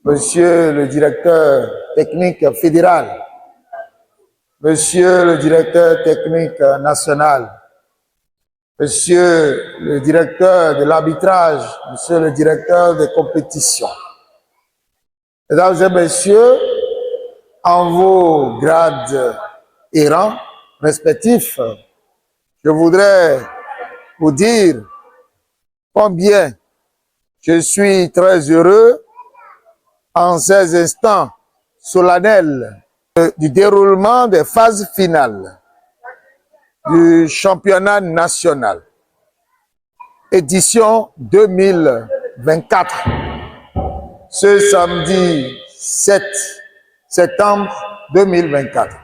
Monsieur le directeur technique fédéral, Monsieur le directeur technique national, Monsieur le directeur de l'arbitrage, Monsieur le directeur des compétitions, Mesdames et Messieurs, en vos grades et rangs respectifs, je voudrais vous dire combien je suis très heureux en ces instants solennels du déroulement des phases finales du championnat national, édition 2024, ce samedi 7 septembre 2024.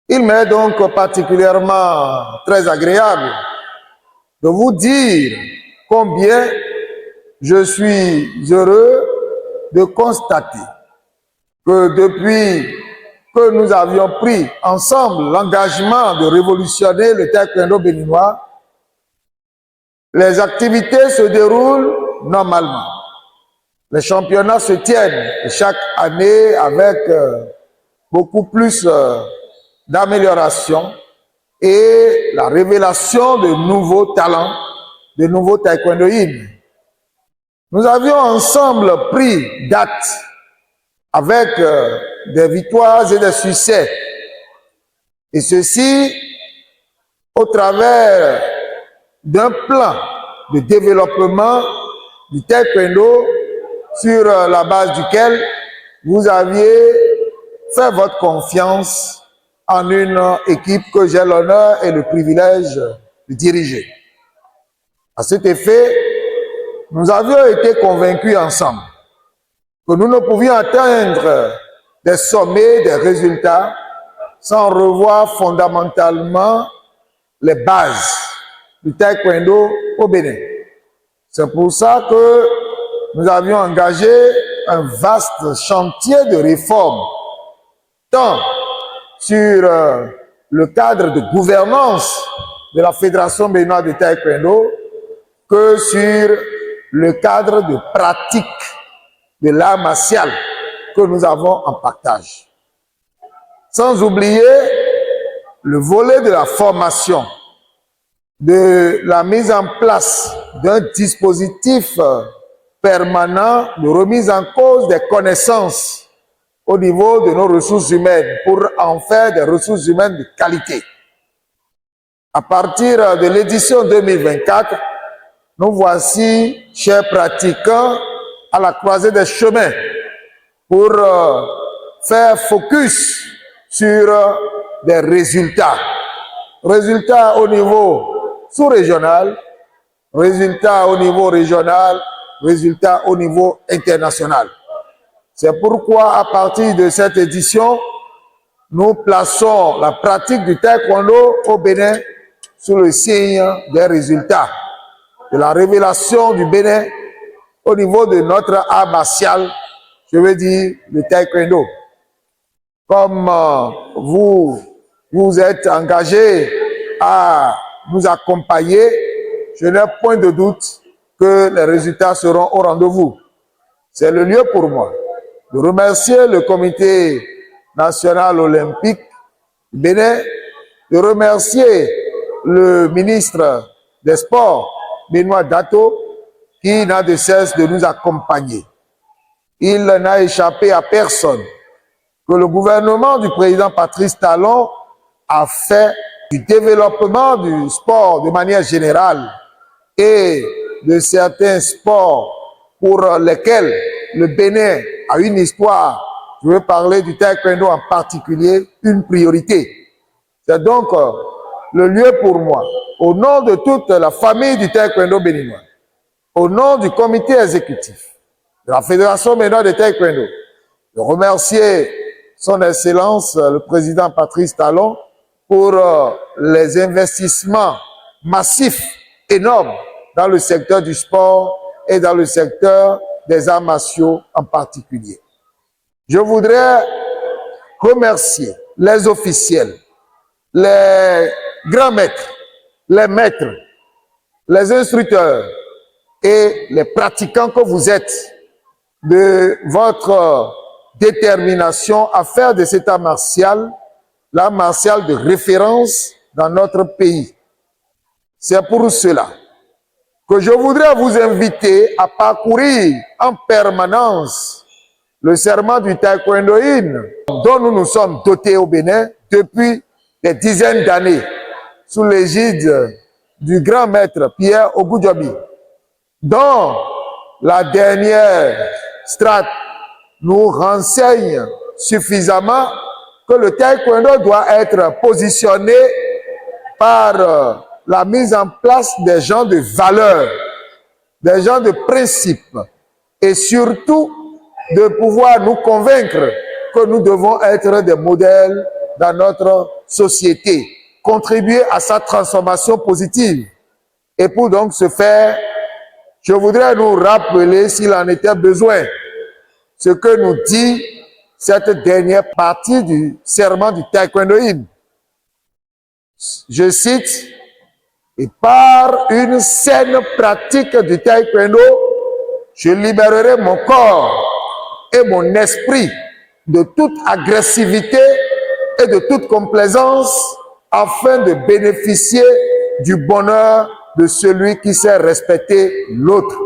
Il m'est donc particulièrement très agréable de vous dire combien je suis heureux de constater que depuis que nous avions pris ensemble l'engagement de révolutionner le taekwondo béninois, les activités se déroulent normalement. Les championnats se tiennent chaque année avec beaucoup plus d'amélioration et la révélation de nouveaux talents, de nouveaux taekwondoïnes. Nous avions ensemble pris date avec des victoires et des succès. Et ceci au travers d'un plan de développement du taekwondo sur la base duquel vous aviez fait votre confiance en une équipe que j'ai l'honneur et le privilège de diriger. À cet effet, nous avions été convaincus ensemble que nous ne pouvions atteindre des sommets, des résultats, sans revoir fondamentalement les bases du taekwondo au Bénin. C'est pour ça que nous avions engagé un vaste chantier de réforme, tant sur le cadre de gouvernance de la Fédération béninoise de taekwondo que sur le cadre de pratique de l'art martial que nous avons en partage. Sans oublier le volet de la formation, de la mise en place d'un dispositif permanent de remise en cause des connaissances au niveau de nos ressources humaines pour en faire des ressources humaines de qualité. À partir de l'édition 2024, nous voici, chers pratiquants, à la croisée des chemins pour faire focus sur des résultats. Résultats au niveau sous-régional, résultats au niveau régional, résultats au niveau international. C'est pourquoi, à partir de cette édition, nous plaçons la pratique du taekwondo au Bénin sous le signe des résultats, de la révélation du Bénin au niveau de notre art martial, je veux dire le taekwondo. Comme vous êtes engagés à nous accompagner, je n'ai point de doute que les résultats seront au rendez-vous. C'est le lieu pour moi de remercier le Comité national olympique du Bénin, de remercier le ministre des Sports, Benoît Dato, qui n'a de cesse de nous accompagner. Il n'a échappé à personne que le gouvernement du président Patrice Talon a fait du développement du sport de manière générale et de certains sports pour lesquels le Bénin a une histoire, je veux parler du taekwondo en particulier, une priorité. C'est donc le lieu pour moi, au nom de toute la famille du taekwondo béninois, au nom du comité exécutif de la Fédération béninoise de taekwondo, de remercier son Excellence le président Patrice Talon pour les investissements massifs, énormes, dans le secteur du sport et dans le secteur des arts martiaux en particulier. Je voudrais remercier les officiels, les grands maîtres, les maîtres, les instructeurs et les pratiquants que vous êtes de votre détermination à faire de cet art martial l'art martial de référence dans notre pays. C'est pour cela que je voudrais vous inviter à parcourir en permanence le serment du taekwondoïne dont nous nous sommes dotés au Bénin depuis des dizaines d'années sous l'égide du grand maître Pierre Ogudjobi, dont la dernière strate nous renseigne suffisamment que le taekwondo doit être positionné par la mise en place des gens de valeur, des gens de principe, et surtout de pouvoir nous convaincre que nous devons être des modèles dans notre société, contribuer à sa transformation positive. Et pour donc ce faire, je voudrais nous rappeler, s'il en était besoin, ce que nous dit cette dernière partie du serment du taekwondoïne. Je cite, « Et par une saine pratique du taekwondo, je libérerai mon corps et mon esprit de toute agressivité et de toute complaisance afin de bénéficier du bonheur de celui qui sait respecter l'autre. »